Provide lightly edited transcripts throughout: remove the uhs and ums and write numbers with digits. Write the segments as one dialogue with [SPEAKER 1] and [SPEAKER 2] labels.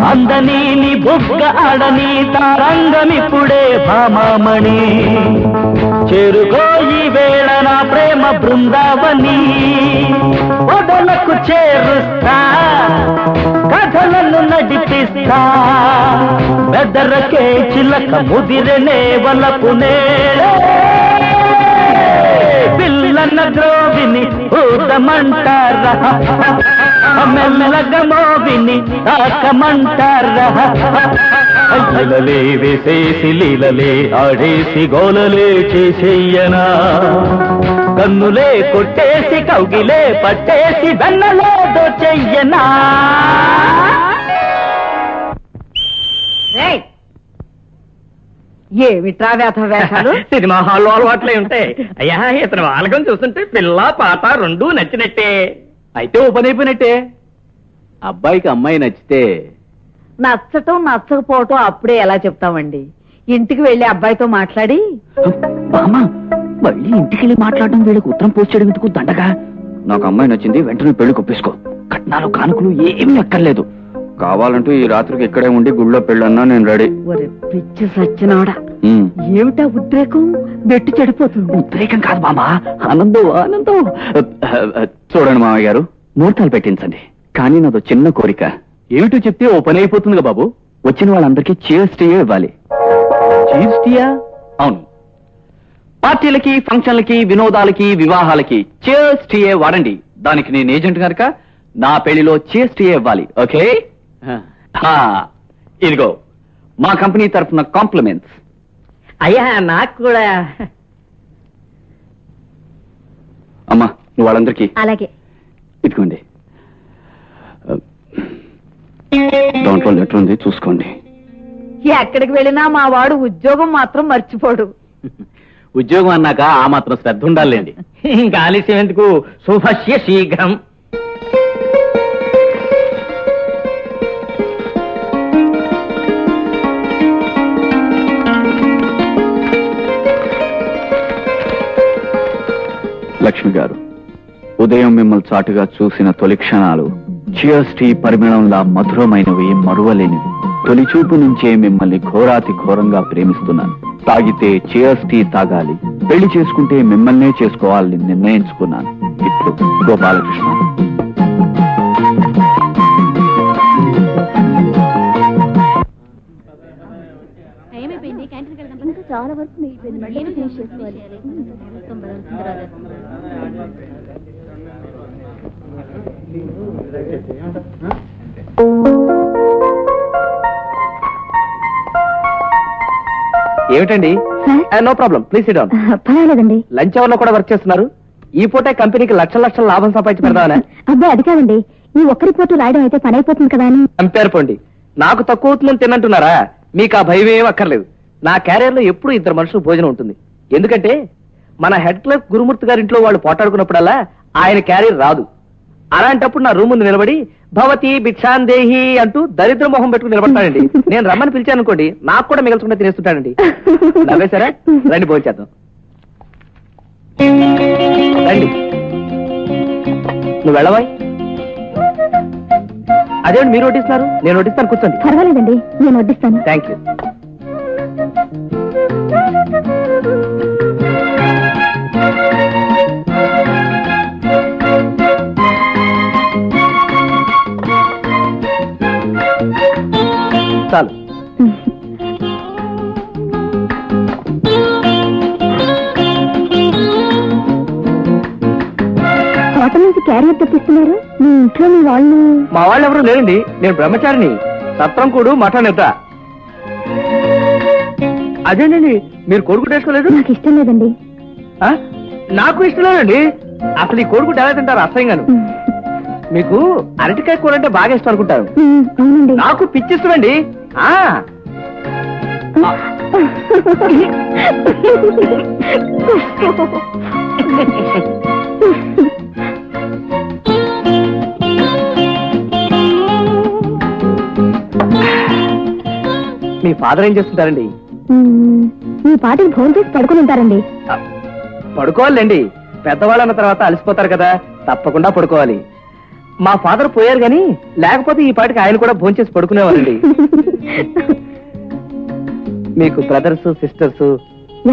[SPEAKER 1] అందని బుగ్గ అడని తారంగమిప్పుడే భామామణి చేరుకోయి వేళ నా ప్రేమ బృందావని వదలకు చేరుస్తా కథలను నడిపిస్తా బెదరకే చిలక ముదిరనే వలపునే పిల్లన్న ద్రోవిని ఊదమంటారా మెల్లగ మోవిని తాకమంటారా లీలలే వేసేసి లీలలే ఆడేసి గోలలే చేసేయనా కన్నులే కొట్టేసి కౌగిలే పట్టేసి వెన్నలే దోచెయ్యనా.
[SPEAKER 2] ఏమిట్రా వేధ వేషాలు?
[SPEAKER 3] సినిమా హాల్లో అలవాట్లే ఉంటాయి. అయ్యా ఇతను వాళ్ళకం చూస్తుంటే పిల్ల పాట రెండూ నచ్చినట్టే.
[SPEAKER 4] అయితే ఓపెన్ అయిపోయినట్టే. అబ్బాయికి అమ్మాయి నచ్చితే
[SPEAKER 2] నచ్చటం నచ్చకపోవటం అప్పుడే ఎలా చెప్తామండి? ఇంటికి వెళ్లి అబ్బాయితో మాట్లాడి
[SPEAKER 4] బామ్మ మళ్ళీ ఇంటికి వెళ్ళి మాట్లాడడం వీళ్ళకి ఉత్తరం పోస్ట్ చేయడం ఎందుకు దండగా? నాకు అమ్మాయి నచ్చింది, వెంటనే పెళ్లి కొప్పేసుకో. కట్నాలు కానుకలు ఏమీ అక్కర్లేదు. కావాలంటూ ఈ రాత్రికి ఇక్కడే ఉండి గుళ్ళో పెళ్ళన్నా నేను రెడీ.
[SPEAKER 2] ఒరే పిచ్చి సచ్చినోడా, ఏమిటా ఉద్రేకం? బెట్టు చెడిపోతుంది.
[SPEAKER 4] ఉద్రేకం కాదు బామ్మ, ఆనందం ఆనందం. చూడండి మామయ్య గారు, ముహూర్తాలు పెట్టించండి. కానీ నాదో చిన్న కోరిక. ఏమిటో చెప్తే ఓ పని అయిపోతుందిగా బాబు. వచ్చిన వాళ్ళందరికీ చీర్స్ టీయే ఇవ్వాలి. చీర్స్ టీయా? అవును. పార్టీలకి, ఫంక్షన్లకి, వినోదాలకి, వివాహాలకి చీర్స్ టీయే వాడండి. దానికి నేను ఏజెంట్ కనుక నా పెళ్లిలో చీర్స్ టీయే ఇవ్వాలి. ఓకే? ఇదిగో మా కంపెనీ తరఫున కాంప్లిమెంట్స్.
[SPEAKER 3] అయ్యా నాకు కూడా.
[SPEAKER 4] అమ్మా నువ్వు వాళ్ళందరికీ
[SPEAKER 2] అలాగే
[SPEAKER 4] ఇదిగోండి. దాంట్లో లెటర్ ఉంది, చూసుకోండి.
[SPEAKER 2] ఎక్కడికి వెళ్ళినా మా వాడు ఉద్యోగం మాత్రం మర్చిపోడు.
[SPEAKER 4] ఉద్యోగం అన్నాక ఆ మాత్రం శ్రద్ధ ఉండాలండి.
[SPEAKER 3] ఇంకా ఆలస్యం ఎందుకు? శుభస్య శీఘ్రం.
[SPEAKER 4] లక్ష్మి గారు, ఉదయం మిమ్మల్ని చాటుగా చూసిన తొలి క్షణాలు చీర్స్ టీ పరిమళంలా మధురమైనవి, మరువలేనివి. తొలి చూపు నుంచే మిమ్మల్ని ఘోరాతి ఘోరంగా ప్రేమిస్తున్నాను. తాగితే చీర్స్ టీ తాగాలి, పెళ్లి చేసుకుంటే మిమ్మల్నే చేసుకోవాలని నిర్ణయించుకున్నాను. ఇప్పుడు గోపాలకృష్ణ.
[SPEAKER 5] చాలా వరకు మిగిలిపోయింది.
[SPEAKER 4] ఏమిటండి? No problem, please sit down.
[SPEAKER 5] పర్వాలేదండి.
[SPEAKER 4] లంచ్ అవర్ లో కూడా వర్క్ చేస్తున్నారు. ఈ పూటే కంపెనీకి లక్షల లక్షల లాభం సంపాదించి పెడదామనే.
[SPEAKER 5] అబ్బాయి అది కాదండి, ఈ ఒక్క రిపోర్టు రాయడం అయితే పని అయిపోతుంది కదా అని.
[SPEAKER 4] కంపేర్ పోండి. నాకు తక్కువ అవుతుందని తినంటున్నారా? మీకు ఆ భయం ఏం అక్కర్లేదు. నా క్యారియర్ లో ఎప్పుడు ఇద్దరు మనుషులు భోజనం ఉంటుంది. ఎందుకంటే మన హెడ్ క్లర్క్ గురుమూర్తి గారి ఇంట్లో వాళ్ళు పోటాడుకున్నప్పుడల్లా ఆయన క్యారియర్ రాదు. అలాంటప్పుడు నా రూమ్ ముందు నిలబడి భవతి భిక్షాందేహి అంటూ దరిద్ర మొహం పెట్టుకుని నిలబడతాడండి. నేను రమ్మని పిలిచాను అనుకోండి, నాకు కూడా మిగల్చుకుంటే తినేస్తుంటాడండి. నవ్వేశారా? రండి భోంచేద్దాం. రండి. నువ్వు వెళ్ళవాయి. అదేంటి మీరు వడ్డిస్తున్నారు? నేను వడ్డిస్తాను, కూర్చోండి.
[SPEAKER 5] పర్వాలేదండి, నేను వడ్డిస్తాను.
[SPEAKER 4] Thank you. చాలు.
[SPEAKER 5] క్యారియర్ తెప్పిస్తున్నారు? మీ ఇంట్లో మీ వాళ్ళు?
[SPEAKER 3] మా వాళ్ళు ఎవరు లేరండి, నేను బ్రహ్మచారిని. సత్రం కూడు మఠం నిద్ర. అదేనండి, మీరు కోడిగుడ్డు వేసుకోలేదు?
[SPEAKER 5] నాకు ఇష్టం లేదండి.
[SPEAKER 3] నాకు ఇష్టం లేదండి. అసలు ఈ కోడిగుడ్డు ఎలా తింటారు అసహ్యంగాను. మీకు అరటికాయ కూర అంటే బాగా ఇష్టం అనుకుంటారు.
[SPEAKER 5] అవునండి.
[SPEAKER 3] నాకు పిచ్చి ఇష్టమండి. మీ ఫాదర్ ఏం చేస్తుంటారండి?
[SPEAKER 5] మీ పాటికి ఫోన్ చేసి పడుకుని ఉంటారండి.
[SPEAKER 3] పడుకోవాలండి, పెద్దవాళ్ళన్న తర్వాత అలసిపోతారు కదా, తప్పకుండా పడుకోవాలి. మా ఫాదర్ పోయారు గాని లేకపోతే ఈ పాటికి ఆయన కూడా భోంచేసి పడుకునేవారండి. మీకు బ్రదర్స్ సిస్టర్స్?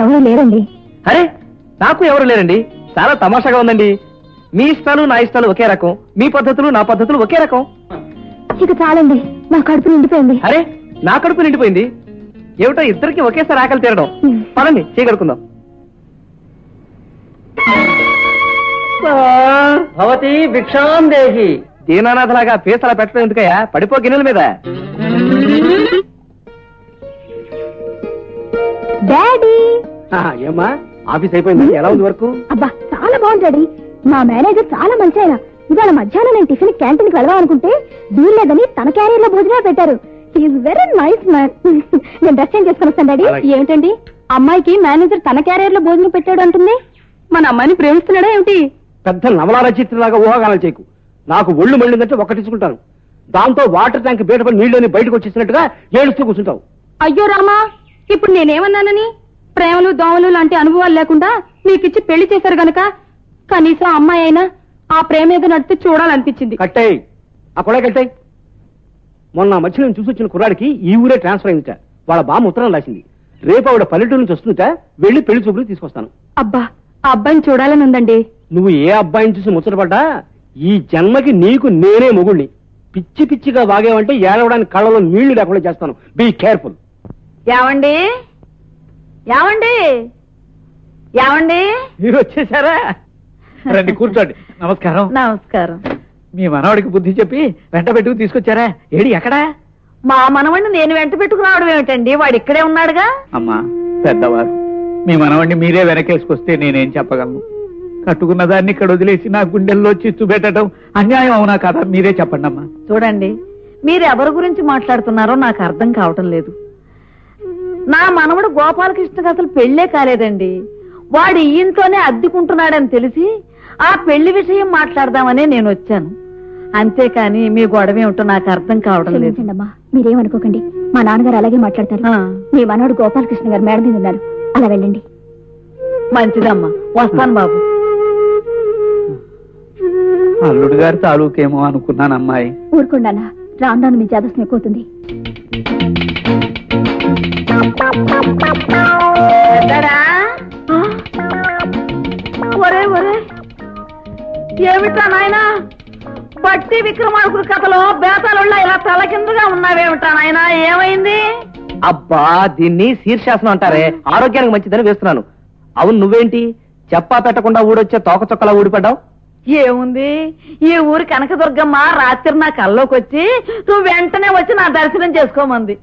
[SPEAKER 5] ఎవరు లేరండి.
[SPEAKER 3] అరే, నాకు ఎవరు లేరండి. చాలా తమాషాగా ఉందండి. మీ ఇష్టాలు నా ఇష్టాలు ఒకే రకం, మీ పద్ధతులు నా పద్ధతులు ఒకే రకం.
[SPEAKER 5] ఇక చాలండి, నా కడుపు నిండిపోయింది.
[SPEAKER 3] అరే, నా కడుపు నిండిపోయింది ఏమిటో, ఇద్దరికి ఒకేసారి ఆకలి తీరడం. పదండి చేయగలుగుకుందాం. భవతి భిక్షాం దేహి. దీనానాథలాగా పీసలా పెట్టడం ఎందుకయ్యా, పడిపో గిన్నెల మీద.
[SPEAKER 5] డాడీ.
[SPEAKER 3] ఏమ్మా, ఆఫీస్ అయిపోయింది, ఎలా ఉంది వర్క్?
[SPEAKER 5] అబ్బా చాలా బాగుంది డాడీ. మా మేనేజర్ చాలా మంచి ఆయన. ఇవాళ మధ్యాహ్నం నేను టిఫిన్ క్యాంటీన్ కి వెళ్దాం అనుకుంటే వీల్లేదని తన క్యారియర్ లో భోజనం పెట్టారు. Is very nice man. నేను డ్రెస్ చేంజ్ చేసుకుని వస్తాను డాడీ. ఏమిటండి, అమ్మాయికి మేనేజర్ తన క్యారియర్ లో భోజనం పెట్టాడు అంటుంది? మన అమ్మాయిని ప్రేమిస్తున్నాడా ఏమిటి?
[SPEAKER 3] పెద్ద నవలా రచయితలాగా ఊహాగానాలు చేయకు. నాకు ఒళ్ళు మళ్ళిందంటే ఒక్కటించుకుంటాను. దాంతో వాటర్ ట్యాంక్ బయటపడి నీళ్ళని బయటకు వచ్చేసినట్టుగా ఏడుస్తూ కూర్చుంటావు.
[SPEAKER 5] అయ్యో రామా, ఇప్పుడు నేనేమన్నానని? ప్రేమలు దోమలు లాంటి అనుభవాలు లేకుండా మీకిచ్చి పెళ్లి చేశారు గనక కనీసం అమ్మాయి అయినా ఆ ప్రేమ ఏదో నడితే చూడాలనిపించింది.
[SPEAKER 3] కట్టాయి, ఆ కొడ కట్టాయి. మొన్న మధ్య నేను చూసి వచ్చిన కుర్రాడికి ఈ ఊరే ట్రాన్స్ఫర్ అయిందిట. వాళ్ళ బామ్మ ఉత్తరం రాసింది. రేపు ఆవిడ పల్లెటూరు నుంచి వస్తుందిట. వెళ్లి పెళ్లి చూపులు తీసుకొస్తాను.
[SPEAKER 5] అబ్బా, ఆ అబ్బాయిని చూడాలని ఉందండి.
[SPEAKER 3] నువ్వు ఏ అబ్బాయిని చూసి ముచ్చటపడ్డా ఈ జన్మకి నీకు నేనే మొగుణ్ణి. పిచ్చి పిచ్చిగా వాగేవంటే ఏడవడానికి కళ్ళలో నీళ్లు లేకుండా చేస్తాను. Be careful.
[SPEAKER 2] ఏమండి ఏమండి ఏమండి,
[SPEAKER 3] మీరు వచ్చేసారా? రండి కూర్చోండి. నమస్కారం.
[SPEAKER 2] నమస్కారం.
[SPEAKER 3] మీ మనవాడికి బుద్ధి చెప్పి వెంట పెట్టుకు తీసుకొచ్చారా? ఏడి ఎక్కడా?
[SPEAKER 2] మా మనవణ్ణి నేను వెంట పెట్టుకు రావడం ఏమిటండి, వాడు ఇక్కడే ఉన్నాడుగా.
[SPEAKER 1] అమ్మా పెద్దవారు, మీ మనవాడిని మీరే వెనకేసుకొస్తే నేనేం చెప్పగలను? కట్టుకున్న దాన్ని ఇక్కడ వదిలేసి నా గుండెల్లో చిచ్చు పెట్టడం అన్యాయం అవునా కదా? మీరే చెప్పండి అమ్మా.
[SPEAKER 2] చూడండి, మీరు ఎవరి గురించి మాట్లాడుతున్నారో నాకు అర్థం కావటం లేదు. నా మనవడు గోపాలకృష్ణకి అసలు పెళ్లే కాలేదండి. వాడు ఈ ఇంట్లోనే అద్దెకుంటున్నాడని తెలిసి ఆ పెళ్లి విషయం మాట్లాడదామనే నేను వచ్చాను. అంతేకాని మీ గొడవ ఏమిటో నాకు అర్థం కావడం లేదు.
[SPEAKER 5] మీరేమనుకోకండి, మా నాన్నగారు అలాగే మాట్లాడతారు. మీ మనవడు గోపాలకృష్ణ గారు మేడ మీద ఉన్నారు, అలా వెళ్ళండి.
[SPEAKER 2] మంచిదమ్మా, వస్తాను బాబు.
[SPEAKER 1] అల్లుడు గారి తాలూకేమో అనుకున్నాను అమ్మాయి.
[SPEAKER 5] ఊరుకోండానా, రాను రాను మీ జాదస్యం ఎక్కువవుతుంది.
[SPEAKER 2] ఒరే ఒరే, ఏమిటా నాయనా, బట్టి విక్రమార్కుడి కథలో బేతాళుళ్ళ ఇలా తలకిందుగా ఉన్నావేమిటా నాయనా, ఏమైంది?
[SPEAKER 3] అబ్బా, దీన్ని శీర్షాసనం అంటారే, ఆరోగ్యానికి మంచిదని వేస్తున్నాను. అవును, నువ్వేంటి చెప్పా పెట్టకుండా ఊడొచ్చే తోక చొక్కలా ఊడిపడ్డావు?
[SPEAKER 2] ఏముంది, ఈ ఊరి కనకదుర్గమ్మ రాత్రి నా కల్లోకి వచ్చి నువ్వు వెంటనే వచ్చి నా దర్శనం చేసుకోమంది.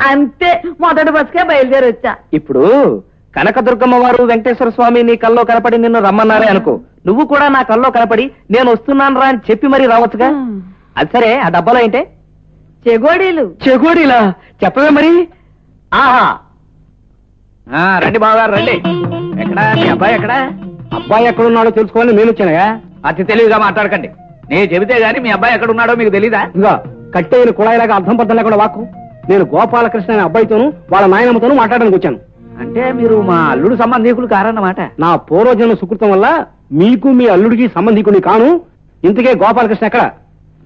[SPEAKER 2] అంతే, మొదటి బస్కే బయలుదేరి వచ్చా.
[SPEAKER 3] ఇప్పుడు కనకదుర్గమ్మ వారు వెంకటేశ్వర స్వామి నీ కల్లో కనపడి నిన్ను రమ్మన్నారే అనుకో, నువ్వు కూడా నా కల్లో కనపడి నేను వస్తున్నాను రా అని చెప్పి మరీ రావచ్చుగా. అది సరే, ఆ డబ్బాలో ఏంటే?
[SPEAKER 2] చెగోడీలు.
[SPEAKER 3] చెగోడీలా? చెప్పవే మరి. ఆహా,
[SPEAKER 1] రండి బావగారు రండి. ఎక్కడా మీ అబ్బాయి? ఎక్కడా?
[SPEAKER 3] అబ్బాయి ఎక్కడున్నాడో తెలుసుకోవాలని నేను వచ్చానగా.
[SPEAKER 1] అతి తెలివిగా మాట్లాడకండి. నేను చెబితే గానీ మీ అబ్బాయి ఎక్కడున్నాడో మీకు తెలీదా?
[SPEAKER 3] ఇంకా కట్టెయిన కుళాయిలాగా అర్థం పర్థం లేకుండా వాక్కు. నేను గోపాలకృష్ణ అనే అబ్బాయితోనూ వాళ్ళ నాయనమ్మతోనూ మాట్లాడడానికి వచ్చాను.
[SPEAKER 1] అంటే మీరు మా అల్లుడు సంబంధికులు కారన్నమాట.
[SPEAKER 3] నా పూర్వజన్మ సుకృతం వల్ల మీకు మీ అల్లుడికి సంబంధికుని కాను. ఇంతకే గోపాలకృష్ణ ఎక్కడ?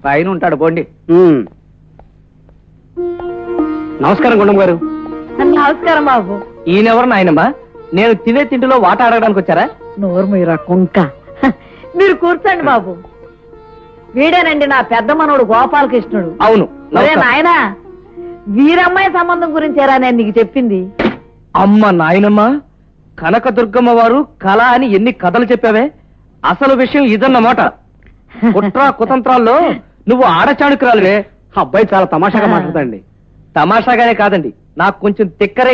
[SPEAKER 1] పైన ఉంటాడు, పోండి.
[SPEAKER 3] నమస్కారం గుండం గారు.
[SPEAKER 2] నమస్కారం బాబు.
[SPEAKER 3] ఈయనెవరు నాయనమ్మా? నేను తినే తిండిలో వాట అడగడానికి వచ్చారా?
[SPEAKER 2] నోరు మీరా కుంక. మీరు కూర్చోండి బాబు. వీడేనండి నా పెద్ద మనవడు గోపాలకృష్ణుడు.
[SPEAKER 3] అవును.
[SPEAKER 2] నాయనా, వీరమ్మాయి సంబంధం గురించేరా నేను నీకు చెప్పింది.
[SPEAKER 3] అమ్మ నాయనమ్మ, కనకదుర్గమ్మ వారు కళ అని ఎన్ని కథలు చెప్పావే, అసలు విషయం ఇదన్నమాట. కుట్ర కుతంత్రాల్లో నువ్వు ఆడచాణుకురాలువే.
[SPEAKER 6] అబ్బాయి చాలా తమాషాగా మాట్లాడతాండి.
[SPEAKER 3] తమాషాగానే కాదండి, నాకు కొంచెం తిక్కరే